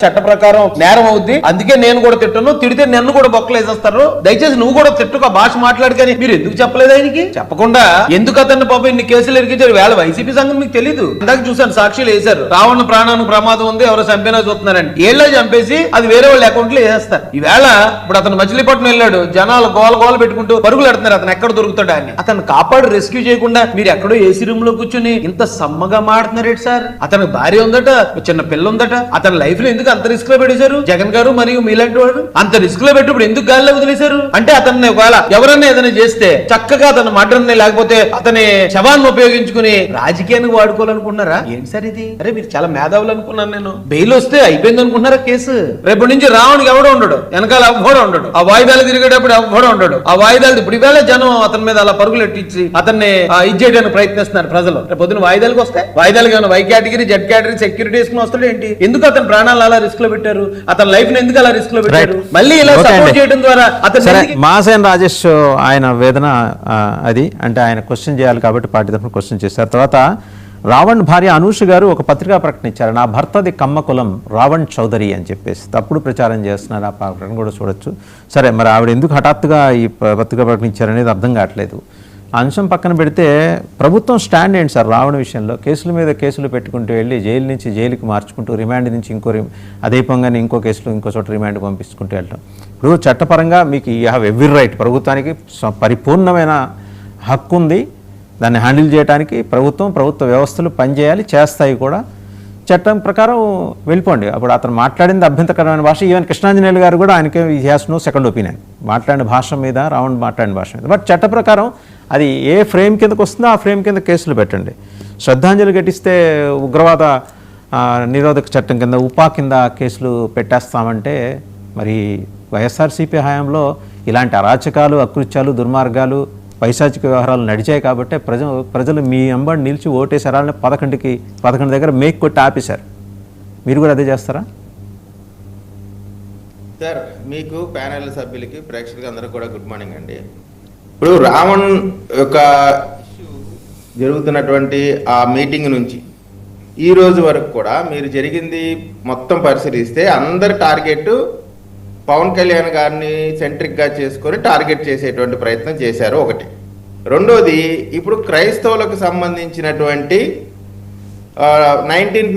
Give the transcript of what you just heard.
చట్ట ప్రకారం నేరం అవుద్ది. అందుకే నేను కూడా తిట్టను, తిడితే నన్ను కూడా బొక్కలు వేసేస్తారు. దయచేసి నువ్వు కూడా తిట్టుకు ఆ భాష మాట్లాడుకని మీరు ఎందుకు చెప్పలేదు ఆయనకి? చెప్పకుండా ఎందుకు అతన్ని పాప ఇన్ని కేసులు ఎరిగించారు? వేళ వైసీపీ సంఘం మీకు తెలీదు. ఇందాక చూసాను సాక్షులు వేశారు, రావణ ప్రాణానికి ప్రమాదం ఉంది, ఎవరో చంపినా చూస్తున్నారని. ఏళ్ళ చంపేసి అది వేరే వాళ్ళ అకౌంట్ లో వేసేస్తారు. ఈవేళ ఇప్పుడు అతను మచిలీపట్నం వెళ్ళాడు, జనాలు గోల పెట్టుకుంటూ పరుగులు పెడుతున్నారు అతను ఎక్కడ దొరుకుతాడు అని. అతను కాపాడు రెస్క్యూ చేయకుండా మీరు ఎక్కడో ఏసీ రూమ్ లో కూర్చొని ఇంత సమ్మగా మాడుతున్నారు సార్. అతనికి భార్య ఉందట, చిన్న పిల్ల ఉందట. అతని లైఫ్ లో ఎందుకు అంత రిస్క్ లో పెట్టేశారు జగన్ గారు మరియు మీలాంటి వాడు? అంత రిస్క్ లో పెట్టి ఇప్పుడు ఎందుకు గాలిలో వదిలేశారు అంటే అతన్ని ఒకవేళ ఎవరన్నా ఏదైనా చేస్తే చక్కగా అతను మర్డర్ని లేకపోతే అతని శవాన్ని ఉపయోగించుకుని రాజకీయానికి వాడుకోవాలనుకున్నారా? ఏంటి సార్ ఇది? అరే మీరు చాలా మేధావులు అనుకున్నాను నేను. బెయిల్ వస్తే అయిపోయింది అనుకున్నారా కేసు? రేపటి నుంచి రావణ్కి ఎవడో ఉండడు, వెనకాల ఎవ్వడో ఉండడు, ఆ వాయిదాలు తిరిగేటప్పుడు ఎవ్వడో ఉండడు. ఆ వాయిదాలు ఇప్పుడు ఇవాళ జనం అతని మీద అలా పరుగులు ఎట్టించి అతన్ని ఇచ్చేయడానికి ప్రయత్నిస్తున్నారు ప్రజలు. రేపు పొద్దున వాయిదాలకు వస్తే వాయిదాలు కానీ why category Z category security వేసుకుని వస్తాడు ఏంటి? ఎందుకు అతని ప్రాణాలు అలా రిస్క్ లో పెట్టారు? అతని లైఫ్ ని ఎందుకు అలా రిస్క్ లో పెట్టారు? మళ్ళీ ఇలా సపోర్ట్ చేయడం ద్వారా మాసేన్ రాజేష్ ఆయన వేదన అది అంటే ఆయన క్వశ్చన్ చేయాలి కాబట్టి పార్టీ తరఫున క్వశ్చన్ చేశారు. తర్వాత రావణ్ భార్య అనూష్ గారు ఒక పత్రికా ప్రకటన ఇచ్చారు. నా భర్తది కమ్మ కులం రావణ్ చౌదరి అని చెప్పేసి తప్పుడు ప్రచారం చేస్తున్నారు. ఆ ప్రకటన కూడా చూడొచ్చు. సరే, మరి ఆవిడ ఎందుకు హఠాత్తుగా ఈ పత్రికా ప్రకటన ఇచ్చారనేది అర్థం కావట్లేదు. అంశం పక్కన పెడితే ప్రభుత్వం స్టాండ్ ఏంటి సార్ రావణ విషయంలో? కేసుల మీద కేసులు పెట్టుకుంటూ వెళ్ళి జైలు నుంచి జైలుకి మార్చుకుంటూ రిమాండ్ నుంచి అదే పంగానే ఇంకో కేసులు ఇంకో చోట రిమాండ్ పంపించుకుంటూ వెళ్ళటం. ఇప్పుడు చట్టపరంగా మీకు యూ హ్యావ్ ఎవ్రీ రైట్, ప్రభుత్వానికి పరిపూర్ణమైన హక్కు ఉంది దాన్ని హ్యాండిల్ చేయడానికి. ప్రభుత్వ వ్యవస్థలు పనిచేయాలి, చేస్తాయి కూడా. చట్టం ప్రకారం వెళ్ళిపోండి. అప్పుడు అతను మాట్లాడింది అభ్యంతరకరమైన భాష. ఈవెన్ కృష్ణాంజనేయులు గారు కూడా ఆయనకి హ్యాస్ నో సెకండ్ ఒపీనియన్ మాట్లాడిన భాష మీద, రావణ్ మాట్లాడిన భాష మీద. బట్ చట్ట ప్రకారం అది ఏ ఫ్రేమ్ కిందకు వస్తుందో ఆ ఫ్రేమ్ కింద కేసులు పెట్టండి. శ్రద్ధాంజలి ఘటిస్తే ఉగ్రవాద నిరోధక చట్టం కింద ఉపా కింద కేసులు పెట్టేస్తామంటే మరి వైఎస్ఆర్సీపీ హయాంలో ఇలాంటి అరాచకాలు, అకృత్యాలు, దుర్మార్గాలు, పైశాచిక వ్యవహారాలు నడిచాయి కాబట్టి ప్రజలు మీ అంబడి నిలిచి ఓటేసారు. అలానే 11 దగ్గర మేక్ కొట్టి ఆపేశారు. మీరు కూడా అదే చేస్తారా సార్? మీకు ప్యానెల్ సభ్యులకి ప్రేక్షకులకి అందరూ కూడా గుడ్ మార్నింగ్ అండి. ఇప్పుడు రావణ్ యొక్క జరుగుతున్నటువంటి ఆ మీటింగ్ నుంచి ఈ రోజు వరకు కూడా మీరు జరిగింది మొత్తం పరిశీలిస్తే అందరి టార్గెట్ పవన్ కళ్యాణ్ గారిని సెంట్రిక్గా చేసుకొని టార్గెట్ చేసేటువంటి ప్రయత్నం చేశారు ఒకటి. రెండోది, ఇప్పుడు క్రైస్తవులకు సంబంధించినటువంటి 1950